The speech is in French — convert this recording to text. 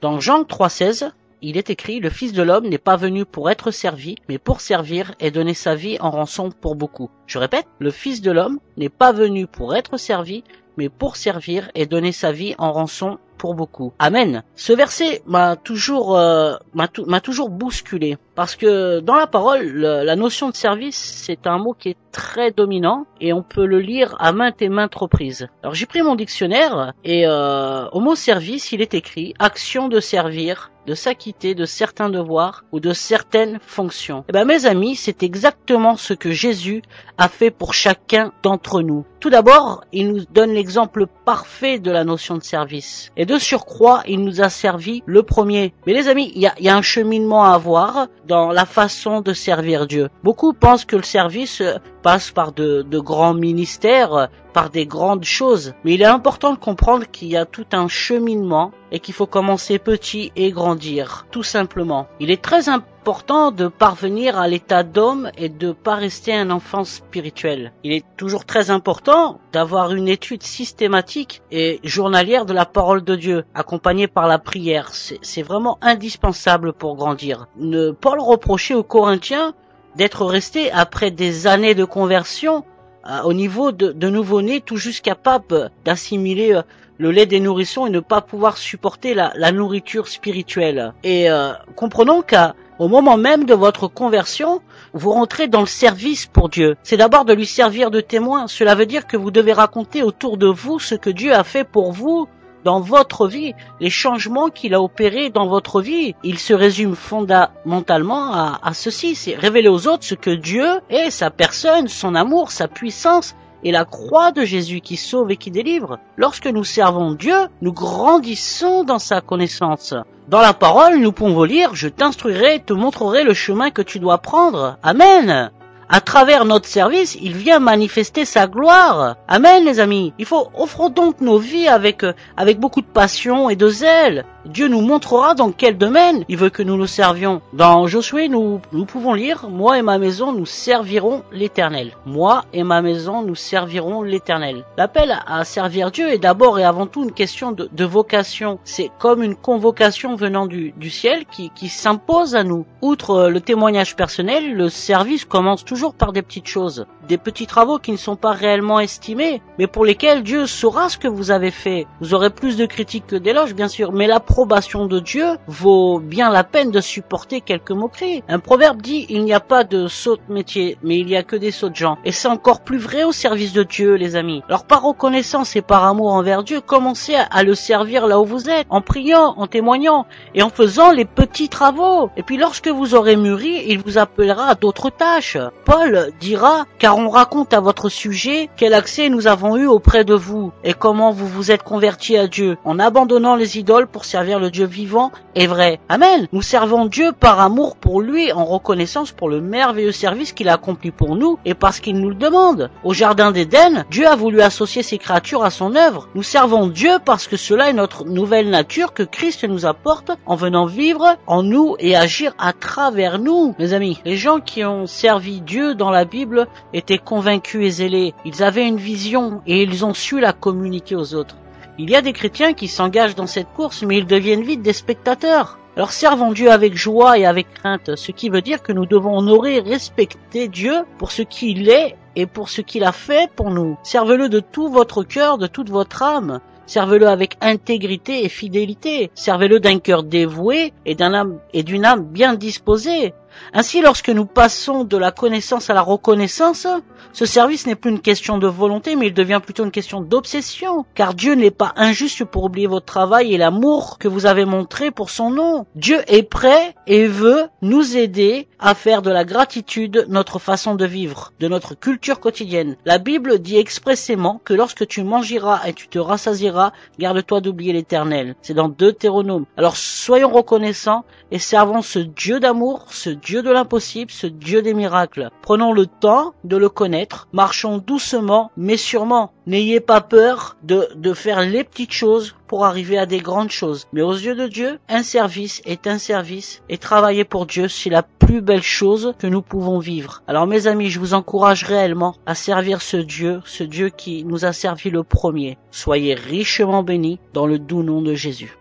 Dans Jean 3,16, il est écrit « Le Fils de l'homme n'est pas venu pour être servi, mais pour servir et donner sa vie en rançon pour beaucoup. » Je répète, le Fils de l'homme n'est pas venu pour être servi, mais pour servir et donner sa vie en rançon pour beaucoup. Amen. Ce verset m'a toujours bousculé, parce que dans la parole, la notion de service, c'est un mot qui est très dominant et on peut le lire à maintes et maintes reprises. Alors j'ai pris mon dictionnaire et au mot service, il est écrit action de servir, de s'acquitter de certains devoirs ou de certaines fonctions. Eh ben mes amis, c'est exactement ce que Jésus a fait pour chacun d'entre nous. Tout d'abord, il nous donne l'exemple parfait de la notion de service. Et de surcroît, il nous a servi le premier. Mais les amis, il y a un cheminement à avoir dans la façon de servir Dieu. Beaucoup pensent que le service passe par de grands ministères, par des grandes choses. Mais il est important de comprendre qu'il y a tout un cheminement et qu'il faut commencer petit et grandir, tout simplement. Il est très important de parvenir à l'état d'homme et de pas rester un enfant spirituel. Il est toujours très important d'avoir une étude systématique et journalière de la parole de Dieu, accompagnée par la prière. C'est vraiment indispensable pour grandir. Paul reprochait aux Corinthiens d'être restés après des années de conversion au niveau de nouveau-nés tout juste capables d'assimiler le lait des nourrissons et ne pas pouvoir supporter la nourriture spirituelle. Et comprenons qu'au moment même de votre conversion, vous rentrez dans le service pour Dieu. C'est d'abord de lui servir de témoin. Cela veut dire que vous devez raconter autour de vous ce que Dieu a fait pour vous dans votre vie, les changements qu'il a opérés dans votre vie. Il se résume fondamentalement à ceci, c'est révéler aux autres ce que Dieu est, sa personne, son amour, sa puissance, et la croix de Jésus qui sauve et qui délivre. Lorsque nous servons Dieu, nous grandissons dans sa connaissance. Dans la parole, nous pouvons lire « Je t'instruirai, te montrerai le chemin que tu dois prendre. » Amen. À travers notre service, il vient manifester sa gloire. Amen, les amis. Offrons donc nos vies avec beaucoup de passion et de zèle. Dieu nous montrera dans quel domaine il veut que nous le servions. Dans Josué, nous pouvons lire « Moi et ma maison, nous servirons l'Éternel. » Moi et ma maison, nous servirons l'Éternel. L'appel à servir Dieu est d'abord et avant tout une question de vocation. C'est comme une convocation venant du ciel qui s'impose à nous. Outre le témoignage personnel, le service commence toujours par des petites choses, des petits travaux qui ne sont pas réellement estimés, mais pour lesquels Dieu saura ce que vous avez fait. Vous aurez plus de critiques que d'éloges, bien sûr, mais l'approbation de Dieu vaut bien la peine de supporter quelques moqueries. Un proverbe dit « Il n'y a pas de sots métiers, mais il y a que des sots gens ». Et c'est encore plus vrai au service de Dieu, les amis. Alors par reconnaissance et par amour envers Dieu, commencez à le servir là où vous êtes, en priant, en témoignant et en faisant les petits travaux. Et puis lorsque vous aurez mûri, il vous appellera à d'autres tâches. Paul dira « Car on raconte à votre sujet quel accès nous avons eu auprès de vous et comment vous vous êtes convertis à Dieu en abandonnant les idoles pour servir le Dieu vivant et vrai. » Amen. Nous servons Dieu par amour pour lui, en reconnaissance pour le merveilleux service qu'il a accompli pour nous et parce qu'il nous le demande. Au jardin d'Éden, Dieu a voulu associer ses créatures à son œuvre. Nous servons Dieu parce que cela est notre nouvelle nature que Christ nous apporte en venant vivre en nous et agir à travers nous. Mes amis, les gens qui ont servi Dieu dans la Bible étaient convaincus et zélés. Ils avaient une vision et ils ont su la communiquer aux autres. Il y a des chrétiens qui s'engagent dans cette course, mais ils deviennent vite des spectateurs. Alors servons Dieu avec joie et avec crainte, ce qui veut dire que nous devons honorer et respecter Dieu pour ce qu'il est et pour ce qu'il a fait pour nous. Servez-le de tout votre cœur, de toute votre âme. Servez-le avec intégrité et fidélité. Servez-le d'un cœur dévoué et d'une âme bien disposée. Ainsi, lorsque nous passons de la connaissance à la reconnaissance, ce service n'est plus une question de volonté, mais il devient plutôt une question d'obsession. Car Dieu n'est pas injuste pour oublier votre travail et l'amour que vous avez montré pour son nom. Dieu est prêt et veut nous aider à faire de la gratitude notre façon de vivre, de notre culture quotidienne. La Bible dit expressément que lorsque tu mangeras et tu te rassasieras, garde-toi d'oublier l'Éternel. C'est dans Deutéronome. Alors soyons reconnaissants et servons ce Dieu d'amour, ce Dieu de l'impossible, ce Dieu des miracles. Prenons le temps de le connaître, marchons doucement mais sûrement. N'ayez pas peur de faire les petites choses pour arriver à des grandes choses. Mais aux yeux de Dieu, un service est un service et travailler pour Dieu, c'est la plus belle chose que nous pouvons vivre. Alors mes amis, je vous encourage réellement à servir ce Dieu qui nous a servi le premier. Soyez richement bénis dans le doux nom de Jésus.